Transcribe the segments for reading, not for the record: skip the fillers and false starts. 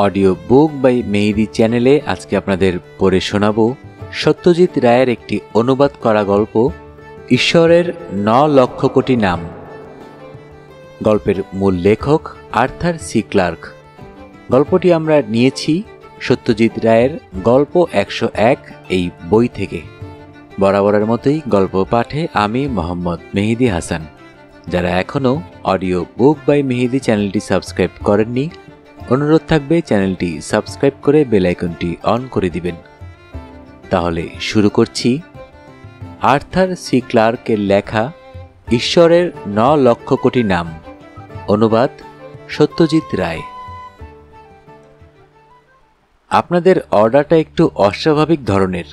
Audio book by মেহেদি চ্যানেলে আজকে আপনাদের পড়ে শোনাবো সত্যজিৎ রায়ের একটি অনুবাদ করা গল্প ঈশ্বরের 9 লক্ষ কোটি নাম। গল্পের মূল লেখক আর্থার সি ক্লার্ক। গল্পটি আমরা নিয়েছি সত্যজিৎ রায়ের গল্প 101 এই বই থেকে। বরাবরের মতোই গল্প পাঠে আমি মোহাম্মদ মেহেদি হাসান। যারা এখনও অডিও বুক বাই মেহেদি চ্যানেলটি সাবস্ক্রাইব করেননি, অনুরোধ থাকবে চ্যানেলটি সাবস্ক্রাইব করে বেল আইকনটি অন করে দিবেন। তাহলে শুরু করছি। আর্থার সি ক্লার্কের লেখা ঈশ্বরের 9 লক্ষ কোটি নাম, অনুবাদ সত্যজিৎ রায়। আপনাদের অর্ডারটা একটু অস্বাভাবিক ধরনের।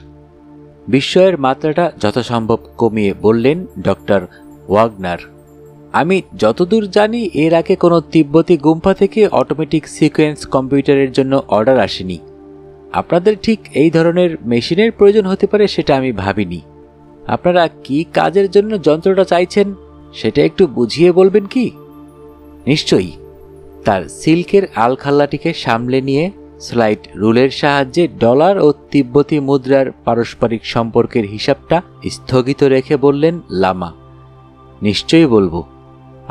বিস্ময়ের মাত্রাটা যথাসম্ভব কমিয়ে বললেন ডক্টর ওয়াগনার। আমি যতদূর জানি এর আগে কোনো তিব্বতী গুম্ফা থেকে অটোমেটিক সিকোয়েন্স কম্পিউটারের জন্য অর্ডার আসেনি। আপনাদের ঠিক এই ধরনের মেশিনের প্রয়োজন হতে পারে সেটা আমি ভাবিনি। আপনারা কি কাজের জন্য যন্ত্রটা চাইছেন সেটা একটু বুঝিয়ে বলবেন কি? নিশ্চয়ই। তার সিল্কের আলখাল্লাটিকে সামলে নিয়ে স্লাইড রুলের সাহায্যে ডলার ও তিব্বতী মুদ্রার পারস্পরিক সম্পর্কের হিসাবটা স্থগিত রেখে বললেন লামা। নিশ্চয়ই বলবো।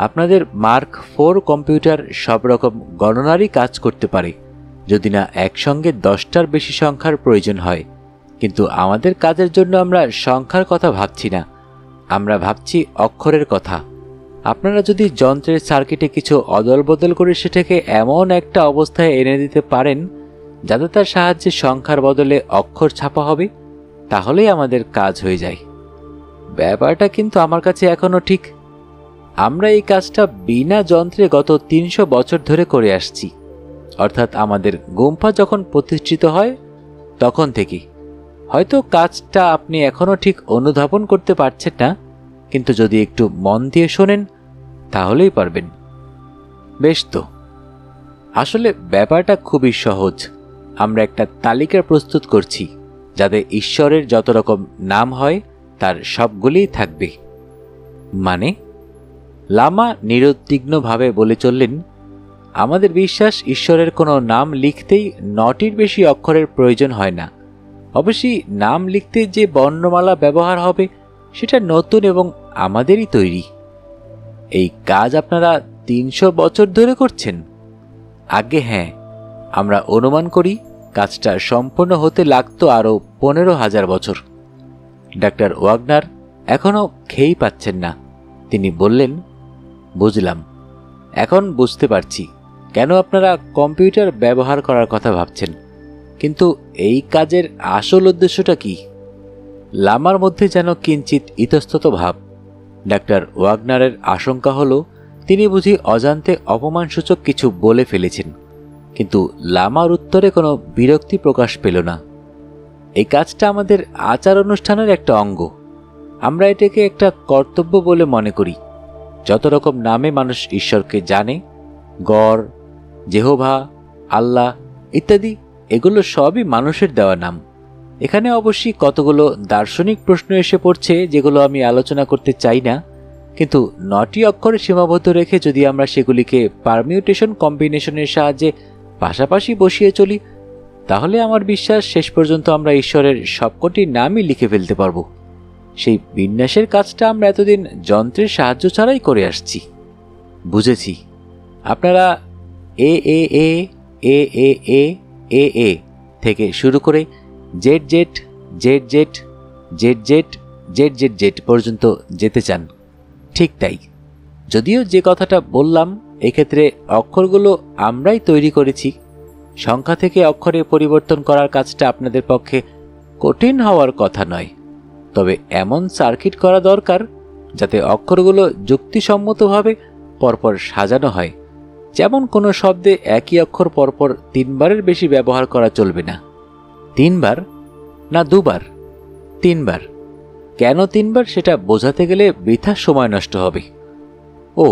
আপনাদের মার্ক 4 কম্পিউটার সব রকম গণনারই কাজ করতে পারে, যদি না একসঙ্গে 10টার বেশি সংখ্যার প্রয়োজন হয়। কিন্তু আমাদের কাজের জন্য আমরা সংখ্যার কথা ভাবছি না, আমরা ভাবছি অক্ষরের কথা। আপনারা যদি যন্ত্রের সার্কিটে কিছু অদল বদল করে সেটাকে এমন একটা অবস্থায় এনে দিতে পারেন যাতে তার সাহায্যে সংখ্যার বদলে অক্ষর ছাপা হবে, তাহলেই আমাদের কাজ হয়ে যায়। ব্যাপারটা কিন্তু আমার কাছে এখনো ঠিক। আমরা এই কাজটা বিনা যন্ত্রে গত 300 বছর ধরে করে আসছি, অর্থাৎ আমাদের গুম্ফা যখন প্রতিষ্ঠিত হয় তখন থেকে। হয়তো কাজটা আপনি এখনো ঠিক অনুধাবন করতে পারছেন না, কিন্তু যদি একটু মন দিয়ে শোনেন তাহলেই পারবেন। বেশ তো, আসলে ব্যাপারটা খুবই সহজ। আমরা একটা তালিকা প্রস্তুত করছি যাতে ঈশ্বরের যত রকম নাম হয় তার সবগুলিই থাকবে। মানে? লামা নিরুদ্বিগ্নভাবে বলে চললেন, আমাদের বিশ্বাস ঈশ্বরের কোনো নাম লিখতেই 9টির বেশি অক্ষরের প্রয়োজন হয় না। অবশ্যই নাম লিখতে যে বর্ণমালা ব্যবহার হবে সেটা নতুন এবং আমাদেরই তৈরি। এই কাজ আপনারা 300 বছর ধরে করছেন? আগে হ্যাঁ, আমরা অনুমান করি কাজটা সম্পন্ন হতে লাগতো আরও 15,000 বছর। ডাক্তার ওয়াগনার এখনও খেয়েই পাচ্ছেন না। তিনি বললেন, বুঝলাম, এখন বুঝতে পারছি কেন আপনারা কম্পিউটার ব্যবহার করার কথা ভাবছেন। কিন্তু এই কাজের আসল উদ্দেশ্যটা কি? লামার মধ্যে যেন কিঞ্চিত ইতস্তত ভাব। ডাক্তার ওয়াগনারের আশঙ্কা হলো তিনি বুঝি অজান্তে অপমানসূচক কিছু বলে ফেলেছেন, কিন্তু লামার উত্তরে কোনো বিরক্তি প্রকাশ পেল না। এই কাজটা আমাদের আচার অনুষ্ঠানের একটা অঙ্গ। আমরা এটাকে একটা কর্তব্য বলে মনে করি। যত রকম নামে মানুষ ঈশ্বরকে জানে, গড়, জেহোভা, আল্লাহ ইত্যাদি, এগুলো সবই মানুষের দেওয়া নাম। এখানে অবশ্যই কতগুলো দার্শনিক প্রশ্ন এসে পড়ছে যেগুলো আমি আলোচনা করতে চাই না, কিন্তু 9টি অক্ষরে সীমাবদ্ধ রেখে যদি আমরা সেগুলিকে পারমিউটেশন কম্বিনেশনের সাহায্যে পাশাপাশি বসিয়ে চলি, তাহলে আমার বিশ্বাস শেষ পর্যন্ত আমরা ঈশ্বরের সবকটি নামই লিখে ফেলতে পারব। সেই বিন্যাসের কাজটা আমরা এতদিন যন্ত্রের সাহায্য ছাড়াই করে আসছি। বুঝেছি। আপনারা এ এ এ এ এ এ এ এ থেকে শুরু করে Z Z Z Z Z Z Z Z Z পর্যন্ত যেতে চান। ঠিক তাই। যদিও যে কথাটা বললাম এক্ষেত্রে অক্ষরগুলো আমরাই তৈরি করেছি। সংখ্যা থেকে অক্ষরে পরিবর্তন করার কাজটা আপনাদের পক্ষে কঠিন হওয়ার কথা নয়, তবে এমন সার্কিট করা দরকার যাতে অক্ষরগুলো যুক্তিসম্মতভাবে পরপর সাজানো হয়। যেমন কোনো শব্দে একই অক্ষর পরপর 3 বারের বেশি ব্যবহার করা চলবে না। 3 বার না 2 বার? 3 বার। কেন 3 বার সেটা বোঝাতে গেলে বৃথা সময় নষ্ট হবে। ও,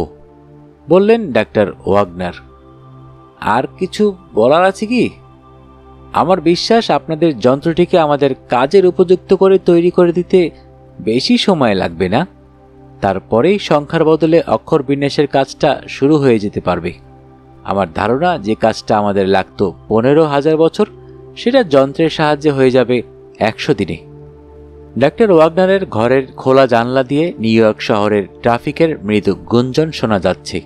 বললেন ডাক্তার ওয়াগনার। আর কিছু বলার আছে কি? আমার বিশ্বাস আপনাদের যন্ত্রটিকে আমাদের কাজের উপযুক্ত করে তৈরি করে দিতে বেশি সময় লাগবে না। তারপরেই সংখ্যার বদলে অক্ষর বিন্যাসের কাজটা শুরু হয়ে যেতে পারবে। আমার ধারণা যে কাজটা আমাদের লাগতো 15,000 বছর, সেটা যন্ত্রের সাহায্যে হয়ে যাবে 100 দিনে। ডাক্তার ওয়াগনারের ঘরের খোলা জানলা দিয়ে নিউ ইয়র্ক শহরের ট্রাফিকের মৃদু গুঞ্জন শোনা যাচ্ছে,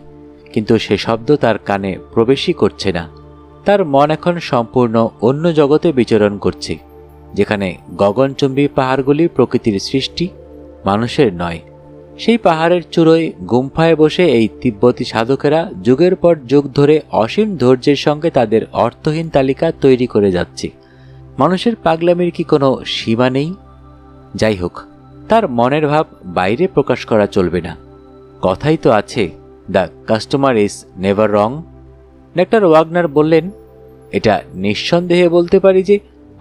কিন্তু সে শব্দ তার কানে প্রবেশই করছে না। তার মন এখন সম্পূর্ণ অন্য জগতে বিচরণ করছে, যেখানে গগনচুম্বী পাহাড়গুলি প্রকৃতির সৃষ্টি, মানুষের নয়। সেই পাহাড়ের চূড়োয় গুম্ফায় বসে এই তিব্বতী সাধকেরা যুগের পর যুগ ধরে অসীম ধৈর্যের সঙ্গে তাদের অর্থহীন তালিকা তৈরি করে যাচ্ছে। মানুষের পাগলামির কি কোনো সীমা নেই? যাই হোক, তার মনের ভাব বাইরে প্রকাশ করা চলবে না। কথাই তো আছে, the customer is never wrong. Doctor Wagner বললেন, এটা নিঃসন্দেহে বলতে পারি যে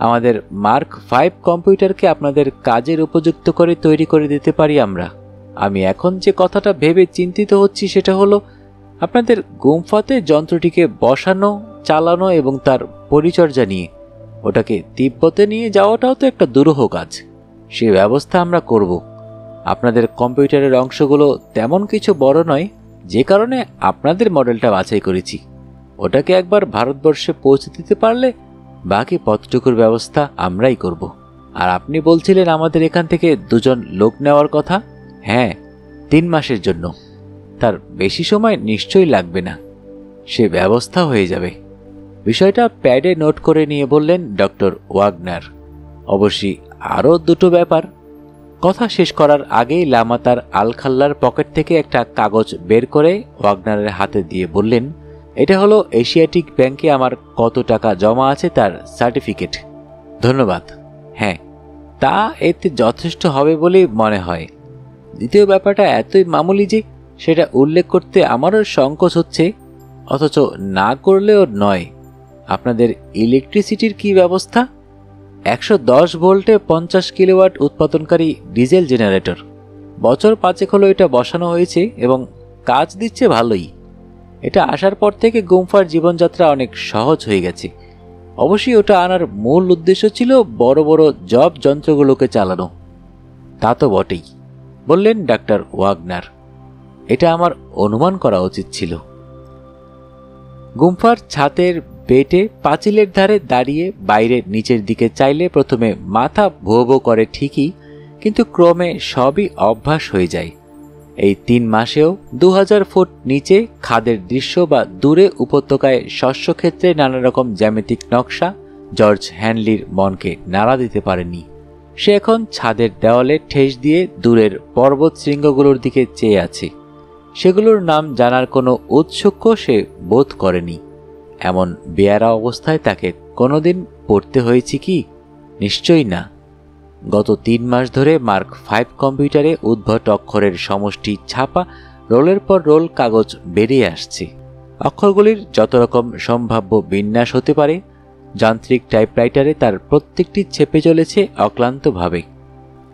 আমাদের মার্ক 5 কম্পিউটারকে আপনাদের কাজের উপযুক্ত করে তৈরি করে দিতে পারি আমরা। আমি এখন যে কথাটা ভেবে চিন্তিত হচ্ছি সেটা হলো আপনাদের গুম্ফাতে যন্ত্রটিকে বসানো, চালানো এবং তার পরিচর্যা নিয়ে। ওটাকে তিব্বতে নিয়ে যাওয়াটাও তো একটা দুরূহ কাজ। সে ব্যবস্থা আমরা করব। আপনাদের কম্পিউটারের অংশগুলো তেমন কিছু বড় নয়, যে কারণে আপনাদের মডেলটা বাছাই করেছি। ওটাকে একবার ভারতবর্ষে পৌঁছে দিতে পারলে বাকি পথটুকুর ব্যবস্থা আমরাই করব। আর আপনি বলছিলেন আমাদের এখান থেকে 2 জন লোক নেওয়ার কথা। হ্যাঁ, 3 মাসের জন্য। তার বেশি সময় নিশ্চয়ই লাগবে না, সে ব্যবস্থা হয়ে যাবে। বিষয়টা প্যাডে নোট করে নিয়ে বললেন ডক্টর ওয়াগনার। অবশ্যই আরও 2টো ব্যাপার। কথা শেষ করার আগেই লামা তার আলখাল্লার পকেট থেকে একটা কাগজ বের করে ওয়াগনারের হাতে দিয়ে বললেন, এটা হলো এশিয়াটিক ব্যাংকে আমার কত টাকা জমা আছে তার সার্টিফিকেট। ধন্যবাদ। হ্যাঁ, তা এতে যথেষ্ট হবে বলেই মনে হয়। দ্বিতীয় ব্যাপারটা এতই মামুলি যে সেটা উল্লেখ করতে আমারও সংকোচ হচ্ছে, অথচ না করলেও নয়। আপনাদের ইলেকট্রিসিটির কি ব্যবস্থা? 110 ভোল্টে 50 কিলোওয়াট উৎপাদনকারী ডিজেল জেনারেটর। বছর 5 হলো এটা বসানো হয়েছে এবং কাজ দিচ্ছে ভালোই। এটা আসার পর থেকে গুম্ফার জীবনযাত্রা অনেক সহজ হয়ে গেছে। অবশ্যই ওটা আনার মূল উদ্দেশ্য ছিল বড় বড় জব যন্ত্রগুলোকে চালানো। তা তো বটেই, বললেন ডাক্তার ওয়াগনার। এটা আমার অনুমান করা উচিত ছিল। গুম্ফার ছাদের বেটে পাঁচিলের ধারে দাঁড়িয়ে বাইরে নিচের দিকে চাইলে প্রথমে মাথা ভো ভো করে ঠিকই, কিন্তু ক্রমে সবই অভ্যাস হয়ে যায়। এই 3 মাসেও 2000 ফুট নিচে খাদের দৃশ্য বা দূরে উপত্যকায় শস্যক্ষেত্রে নানা রকম জ্যামিতিক নকশা জর্জ হ্যানলির মনকে নাড়া দিতে পারেনি। সে এখন ছাদের দেওয়ালে ঠেস দিয়ে দূরের পর্বত শৃঙ্গগুলোর দিকে চেয়ে আছে। সেগুলোর নাম জানার কোনো ঔৎসুক্য সে বোধ করেনি। এমন বেয়ারা অবস্থায় তাকে কোনোদিন পড়তে হয়েছে কি? নিশ্চয়ই না। গত 3 মাস ধরে মার্ক 5 কম্পিউটারে উদ্ভট অক্ষরের সমষ্টি ছাপা রোলের পর রোল কাগজ বেরিয়ে আসছে। অক্ষরগুলির যত রকম সম্ভাব্য বিন্যাস হতে পারে যান্ত্রিক টাইপরাইটারে তার প্রত্যেকটি ছেপে চলেছে অক্লান্তভাবে।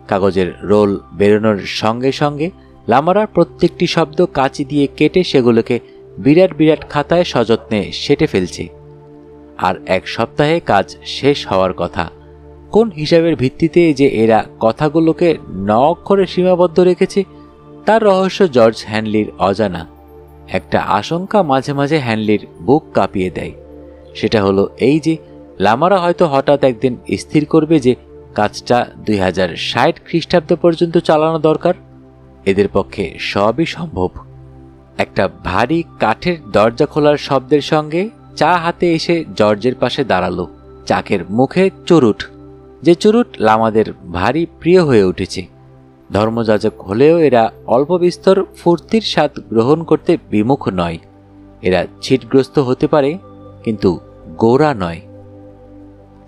কাগজের রোল বেরোনোর সঙ্গে সঙ্গে লামারা প্রত্যেকটি শব্দ কাঁচি দিয়ে কেটে সেগুলোকে বিরাট বিরাট খাতায় সযত্নে সেটে ফেলছে। আর 1 সপ্তাহে কাজ শেষ হওয়ার কথা। কোন হিসাবের ভিত্তিতে যে এরা কথাগুলোকে 9 অক্ষরে সীমাবদ্ধ রেখেছে তার রহস্য জর্জ হ্যানলির অজানা। একটা আশঙ্কা মাঝে মাঝে হ্যানলির বুক কাঁপিয়ে দেয়। সেটা হলো এই যে লামারা হয়তো হঠাৎ একদিন স্থির করবে যে কাজটা 2060 খ্রিস্টাব্দ পর্যন্ত চালানো দরকার। এদের পক্ষে সবই সম্ভব। একটা ভারী কাঠের দরজা খোলার শব্দের সঙ্গে চা হাতে এসে জর্জের পাশে দাঁড়ালো। চাকের মুখে চুরুট, যে চুরুট লামাদের ভারী প্রিয় হয়ে উঠেছে। ধর্মযাজক হলেও এরা অল্প বিস্তর ফুর্তির স্বাদ গ্রহণ করতে বিমুখ নয়। এরা ছিটগ্রস্ত হতে পারে, কিন্তু গোঁড়া নয়।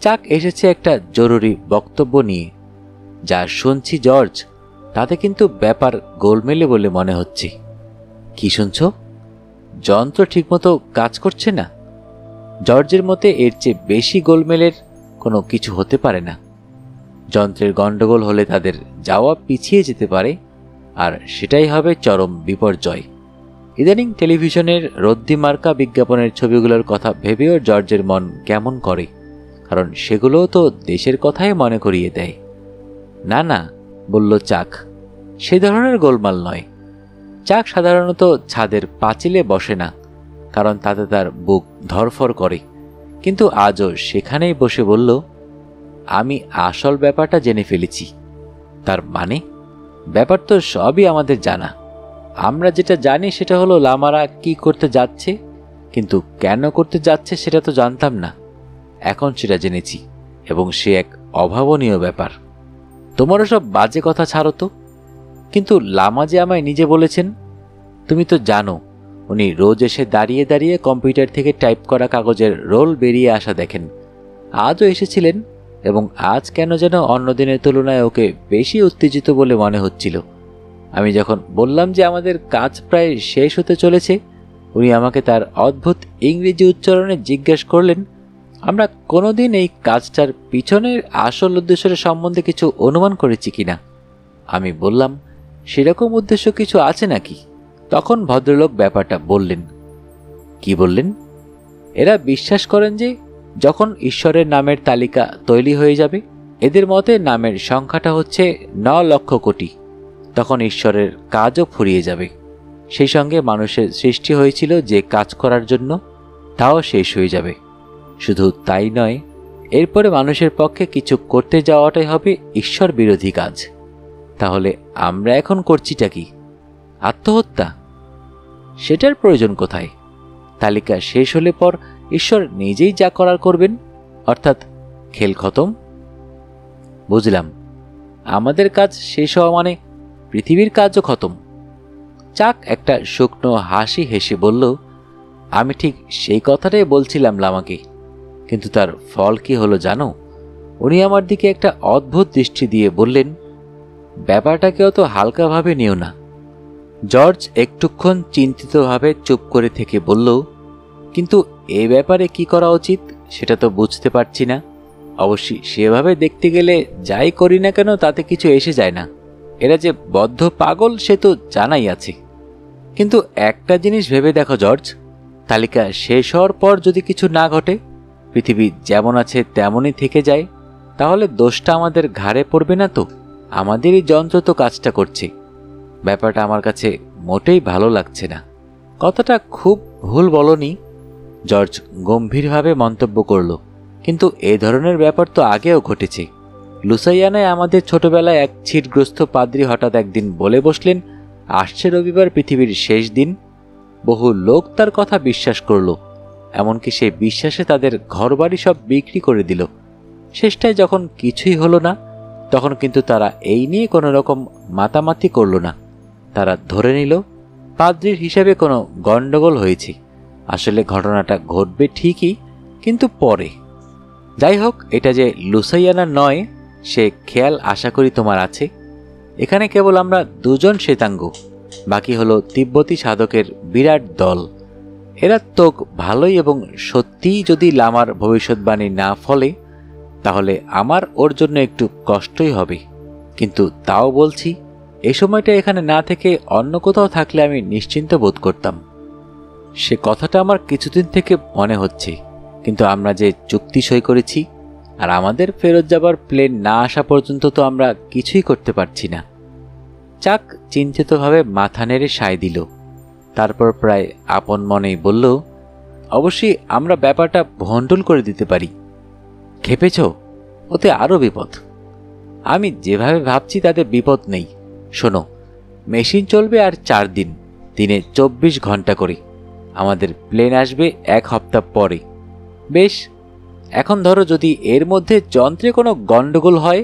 চাক এসেছে একটা জরুরি বক্তব্য নিয়ে। যা শুনছি জর্জ, তাতে কিন্তু ব্যাপার গোলমেলে বলে মনে হচ্ছে। কি শুনছ? যন্ত্র ঠিকমতো কাজ করছে না। জর্জের মতে এর চেয়ে বেশি গোলমেলের কোনো কিছু হতে পারে না। যন্ত্রের গণ্ডগোল হলে তাদের যাওয়া পিছিয়ে যেতে পারে, আর সেটাই হবে চরম বিপর্যয়। ইদানিং টেলিভিশনের রদ্দিমার্কা বিজ্ঞাপনের ছবিগুলোর কথা ভেবেও জর্জের মন কেমন করে, কারণ সেগুলোও তো দেশের কথাই মনে করিয়ে দেয়। না না, বলল চাক, সে ধরনের গোলমাল নয়। চাক সাধারণত ছাদের পাঁচিলে বসে না, কারণ তাতে তার বুক ধরফর করে, কিন্তু আজও সেখানেই বসে বলল, আমি আসল ব্যাপারটা জেনে ফেলেছি। তার মানে ব্যাপার তো সবই আমাদের জানা। আমরা যেটা জানি সেটা হলো লামারা কি করতে যাচ্ছে, কিন্তু কেন করতে যাচ্ছে সেটা তো জানতাম না। এখন সেটা জেনেছি, এবং সে এক অভাবনীয় ব্যাপার। তোমারও সব বাজে কথা ছাড়ো তো। কিন্তু লামা যে আমায় নিজে বলেছেন, তুমি তো জানো উনি রোজ এসে দাঁড়িয়ে দাঁড়িয়ে কম্পিউটার থেকে টাইপ করা কাগজের রোল বেরিয়ে আসা দেখেন। আজও এসেছিলেন, এবং আজ কেন যেন অন্য দিনের তুলনায় ওকে বেশি উত্তেজিত বলে মনে হচ্ছিল। আমি যখন বললাম যে আমাদের কাজ প্রায় শেষ হতে চলেছে, উনি আমাকে তার অদ্ভুত ইংরেজি উচ্চারণে জিজ্ঞেস করলেন, আমরা কোনোদিন এই কাজটার পিছনের আসল উদ্দেশ্যের সম্বন্ধে কিছু অনুমান করেছি কিনা। আমি বললাম, সেরকম উদ্দেশ্য কিছু আছে নাকি? তখন ভদ্রলোক ব্যাপারটা বললেন। কি বললেন? এরা বিশ্বাস করেন যে যখন ঈশ্বরের নামের তালিকা তৈরি হয়ে যাবে, এদের মতে নামের সংখ্যাটা হচ্ছে 9 লক্ষ কোটি, তখন ঈশ্বরের কাজও ফুরিয়ে যাবে। সেই সঙ্গে মানুষের সৃষ্টি হয়েছিল যে কাজ করার জন্য, তাও শেষ হয়ে যাবে। শুধু তাই নয়, এরপরে মানুষের পক্ষে কিছু করতে যাওয়াটাই হবে ঈশ্বর বিরোধী কাজ। তাহলে আমরা এখন করছিটা কি? আত্মহত্যা? সেটার প্রয়োজন কোথায়? তালিকা শেষ হলে পর ঈশ্বর নিজেই যা করার করবেন, অর্থাৎ খেল খতম। বুঝলাম, আমাদের কাজ শেষ হওয়া মানে পৃথিবীর কাজও খতম। চাক একটা শুকনো হাসি হেসে বলল, আমি ঠিক সেই কথাটাই বলছিলাম লামাকে। কিন্তু তার ফল কি হলো জানো? উনি আমার দিকে একটা অদ্ভুত দৃষ্টি দিয়ে বললেন, ব্যাপারটাকে অত হালকাভাবে নিও না। জর্জ একটুক্ষণ চিন্তিতভাবে চুপ করে থেকে বলল, কিন্তু এ ব্যাপারে কি করা উচিত সেটা তো বুঝতে পারছি না। অবশ্যই সেভাবে দেখতে গেলে যাই করি না কেন তাতে কিছু এসে যায় না। এরা যে বদ্ধ পাগল সে তো জানাই আছে। কিন্তু একটা জিনিস ভেবে দেখো জর্জ, তালিকা শেষ হওয়ার পর যদি কিছু না ঘটে, পৃথিবী যেমন আছে তেমনই থেকে যায়, তাহলে দোষটা আমাদের ঘাড়ে পড়বে না তো? আমাদেরই যন্ত্র তো কাজটা করছে। ব্যাপারটা আমার কাছে মোটেই ভালো লাগছে না। কথাটা খুব ভুল বলনি, জর্জ গম্ভীরভাবে মন্তব্য করল। কিন্তু এই ধরনের ব্যাপার তো আগেও ঘটেছে। লুসাইয়ানায় আমাদের ছোটবেলায় এক ছিটগ্রস্ত পাদ্রী হঠাৎ একদিন বলে বসলেন, আসছে রবিবার পৃথিবীর শেষ দিন। বহু লোক তার কথা বিশ্বাস করল, এমনকি সেই বিশ্বাসে তাদের ঘরবাড়ি সব বিক্রি করে দিল। শেষটায় যখন কিছুই হলো না, তখন কিন্তু তারা এই নিয়ে কোনো রকম মাতামাতি করল না। তারা ধরে নিল পাদ্রীর হিসাবে কোনো গণ্ডগোল হয়েছে। আসলে ঘটনাটা ঘটবে ঠিকই, কিন্তু পরে। যাই হোক, এটা যে লুসাইয়ানা নয় সে খেয়াল আশা করি তোমার আছে। এখানে কেবল আমরা দুজন শ্বেতাঙ্গ, বাকি হলো তিব্বতী সাধকের বিরাট দল। এরা তো ভালোই, এবং সত্যিই যদি লামার ভবিষ্যৎবাণী না ফলে, তাহলে আমার ওর জন্য একটু কষ্টই হবে। কিন্তু তাও বলছি, এই সময়টা এখানে না থেকে অন্য কোথাও থাকলে আমি নিশ্চিন্ত বোধ করতাম। সে কথাটা আমার কিছুদিন থেকে মনে হচ্ছে, কিন্তু আমরা যে চুক্তি সই করেছি, আর আমাদের ফেরত যাবার প্লেন না আসা পর্যন্ত তো আমরা কিছুই করতে পারছি না। চাক চিন্তিতভাবে মাথা নেড়ে সায় দিল। তারপর প্রায় আপন মনেই বলল, অবশ্যই আমরা ব্যাপারটা ভণ্ডুল করে দিতে পারি। খেপেছ? ওতে আরও বিপদ। আমি যেভাবে ভাবছি তাতে বিপদ নেই। শোনো, মেশিন চলবে আর 4 দিন, দিনে 24 ঘন্টা করে। আমাদের প্লেন আসবে 1 সপ্তাহ পরে। বেশ, এখন ধরো যদি এর মধ্যে যন্ত্রে কোনো গণ্ডগোল হয়,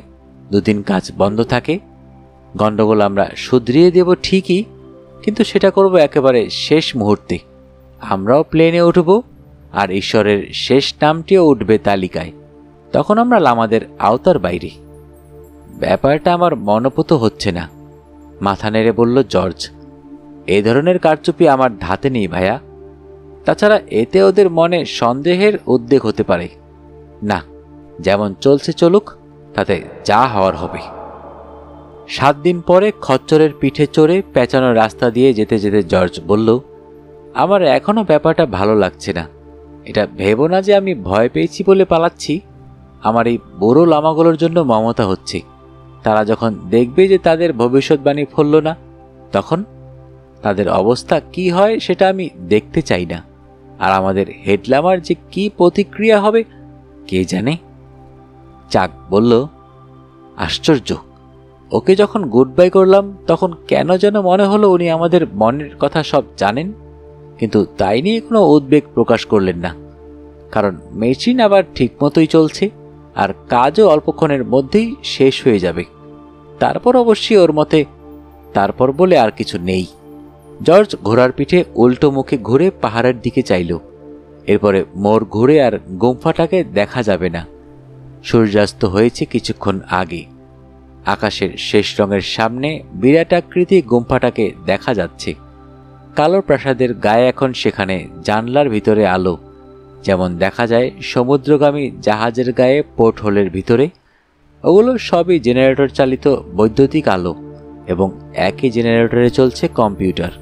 2 দিন কাজ বন্ধ থাকে। গণ্ডগোল আমরা শুধরিয়ে দেব ঠিকই, কিন্তু সেটা করব একেবারে শেষ মুহূর্তে। আমরাও প্লেনে উঠব, আর ঈশ্বরের শেষ নামটিও উঠবে তালিকায়। তখন আমরা আমাদের আওতার বাইরে। ব্যাপারটা আমার মনোপুত হচ্ছে না, মাথা নেড়ে বলল জর্জ। এই ধরনের কারচুপি আমার ধাতে নেই ভাইয়া। তাছাড়া এতে ওদের মনে সন্দেহের উদ্বেগ হতে পারে। না, যেমন চলছে চলুক, তাতে যা হওয়ার হবে। 7 দিন পরে খচ্চরের পিঠে চড়ে পেঁচানো রাস্তা দিয়ে যেতে যেতে জর্জ বলল, আমার এখনো ব্যাপারটা ভালো লাগছে না। এটা ভেবো না যে আমি ভয় পেয়েছি বলে পালাচ্ছি। আমার এই বুড়ো লামাগুলোর জন্য মমতা হচ্ছে। তারা যখন দেখবে যে তাদের ভবিষ্যৎবাণী ফলল না, তখন তাদের অবস্থা কি হয় সেটা আমি দেখতে চাই না। আর আমাদের হেডলামার যে কি প্রতিক্রিয়া হবে কে জানে। চাক বলল, আশ্চর্য, ওকে যখন গুড বাই করলাম তখন কেন যেন মনে হলো উনি আমাদের মনের কথা সব জানেন, কিন্তু তাই নিয়ে কোনো উদ্বেগ প্রকাশ করলেন না, কারণ মেশিন আবার ঠিক মতোই চলছে আর কাজও অল্পক্ষণের মধ্যেই শেষ হয়ে যাবে। তারপর অবশ্যই ওর মতে তারপর বলে আর কিছু নেই। জর্জ ঘোড়ার পিঠে উল্টো মুখে ঘুরে পাহাড়ের দিকে চাইল। এরপরে মোড় ঘুরে আর গুম্ফাটাকে দেখা যাবে না। সূর্যাস্ত হয়েছে কিছুক্ষণ আগে। আকাশের শেষ রঙের সামনে বিরাট আকৃতি গুম্ফাটাকে দেখা যাচ্ছে। কালো প্রাসাদের গায়ে এখন সেখানে জানলার ভিতরে আলো, যেমন দেখা যায় সমুদ্রগামী জাহাজের গায়ে পোর্ট হোলের ভিতরে। ওগুলো সবই জেনারেটর চালিত বৈদ্যুতিক আলো এবং একই জেনারেটরে চলছে কম্পিউটার।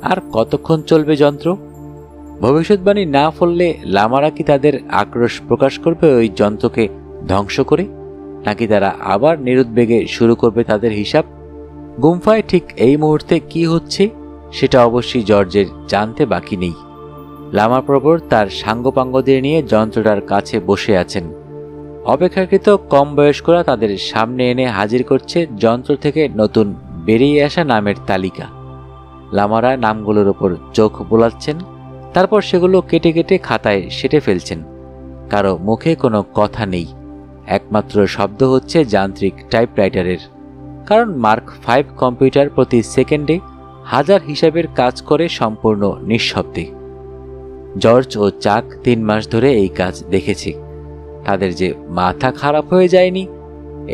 আর কতক্ষণ চলবে যন্ত্র? ভবিষ্যৎবাণী না ফললে লামারা কি তাদের আক্রোশ প্রকাশ করবে ওই যন্ত্রকে ধ্বংস করে, নাকি তারা আবার নিরুদ্বেগে শুরু করবে তাদের হিসাব? গুম্ফায় ঠিক এই মুহূর্তে কি হচ্ছে সেটা অবশ্যই জর্জের জানতে বাকি নেই। লামা প্রবর তার সাঙ্গপাঙ্গদের নিয়ে যন্ত্রটার কাছে বসে আছেন। অপেক্ষাকৃত কম বয়স্করা তাদের সামনে এনে হাজির করছে যন্ত্র থেকে নতুন বেরিয়ে আসা নামের তালিকা। লামারা নামগুলোর ওপর চোখ বোলাচ্ছেন, তারপর সেগুলো কেটে কেটে খাতায় সেটে ফেলছেন। কারো মুখে কোনো কথা নেই, একমাত্র শব্দ হচ্ছে যান্ত্রিক টাইপরাইটারের, কারণ মার্ক 5 কম্পিউটার প্রতি সেকেন্ডে 1000 হিসাবের কাজ করে সম্পূর্ণ নিঃশব্দে। জর্জ ও চাক 3 মাস ধরে এই কাজ দেখেছে। তাদের যে মাথা খারাপ হয়ে যায়নি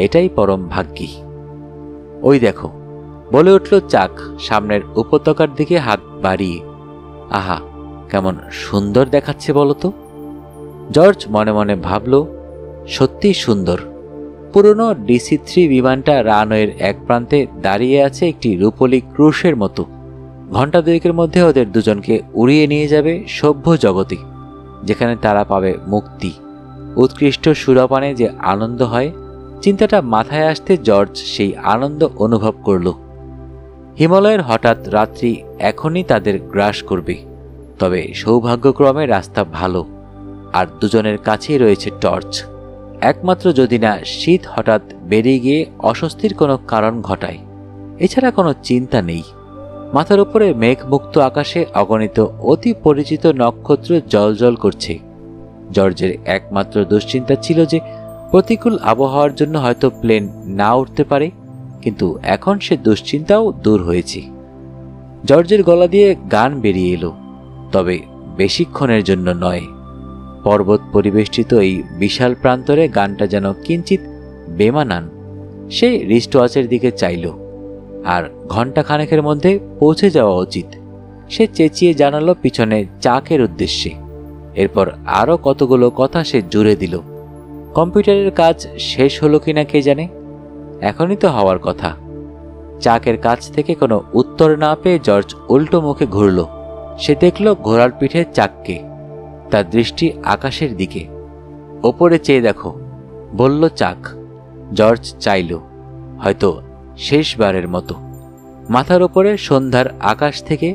এটাই পরম ভাগ্যি। ওই দেখো, বলে উঠল চাক সামনের উপত্যকার দিকে হাত বাড়িয়ে। আহা, কেমন সুন্দর দেখাচ্ছে বলতো। জর্জ মনে মনে ভাবল, সত্যি সুন্দর। পুরনো DC-3 বিমানটা রানওয়ের এক প্রান্তে দাঁড়িয়ে আছে একটি রূপলি ক্রুশের মতো। ঘণ্টা দুয়েকের মধ্যে ওদের দুজনকে উড়িয়ে নিয়ে যাবে সভ্য জগতে, যেখানে তারা পাবে মুক্তি, উৎকৃষ্ট সুরাপানে যে আনন্দ হয়। চিন্তাটা মাথায় আসতে জর্জ সেই আনন্দ অনুভব করল। হিমালয়ের হঠাৎ রাত্রি এখনই তাদের গ্রাস করবে, তবে সৌভাগ্যক্রমে রাস্তা ভালো আর দুজনের কাছেই রয়েছে টর্চ। একমাত্র যদি না শীত হঠাৎ বেরিয়ে গিয়ে অস্বস্তির কোনো কারণ ঘটায়, এছাড়া কোনো চিন্তা নেই। মাথার উপরে মেঘমুক্ত আকাশে অগণিত অতি পরিচিত নক্ষত্র জ্বলজ্বল করছে। জর্জের একমাত্র দুশ্চিন্তা ছিল যে প্রতিকূল আবহাওয়ার জন্য হয়তো প্লেন না উঠতে পারে, কিন্তু এখন সে দুশ্চিন্তাও দূর হয়েছে। জর্জের গলা দিয়ে গান বেরিয়ে এলো, তবে বেশিক্ষণের জন্য নয়। পর্বত পরিবেষ্টিত এই বিশাল প্রান্তরে গানটা যেন কিঞ্চিত বেমানান। সে রিস্টওয়াচের দিকে চাইল, আর ঘণ্টা খানেকের মধ্যে পৌঁছে যাওয়া উচিত। সে চেঁচিয়ে জানালো পিছনে চাকের উদ্দেশ্যে। এরপর আরও কতগুলো কথা সে জুড়ে দিল। কম্পিউটারের কাজ শেষ হলো কিনা কে জানে, এখনই তো হওয়ার কথা। চাকের কাছ থেকে কোনো উত্তর না পেয়ে জর্জ উল্টো মুখে ঘুরল। সে দেখল ঘোড়ার পিঠে চাককে, তার দৃষ্টি আকাশের দিকে। ওপরে চেয়ে দেখো, বলল চাক। জর্জ চাইল, হয়তো শেষবারের মতো। মাথার ওপরে সন্ধ্যার আকাশ থেকে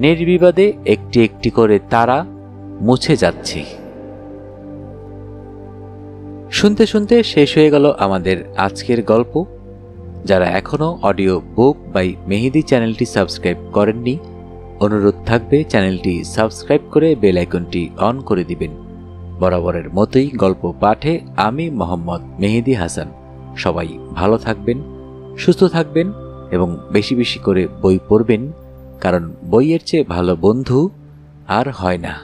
নির্বিবাদে একটি একটি করে তারা মুছে যাচ্ছে। শুনতে শুনতে শেষ হয়ে গেল আমাদের আজকের গল্প। যারা এখনো অডিও বুক বাই মেহেদি চ্যানেলটি সাবস্ক্রাইব করেননি, অনুরোধ থাকবে চ্যানেলটি সাবস্ক্রাইব করে বেল আইকনটি অন করে দিবেন। বরাবরের মতোই গল্প পাঠে আমি মোহাম্মদ মেহেদি হাসান। সবাই ভালো থাকবেন, সুস্থ থাকবেন এবং বেশি বেশি করে বই পড়বেন, কারণ বইয়ের চেয়ে ভালো বন্ধু আর হয় না।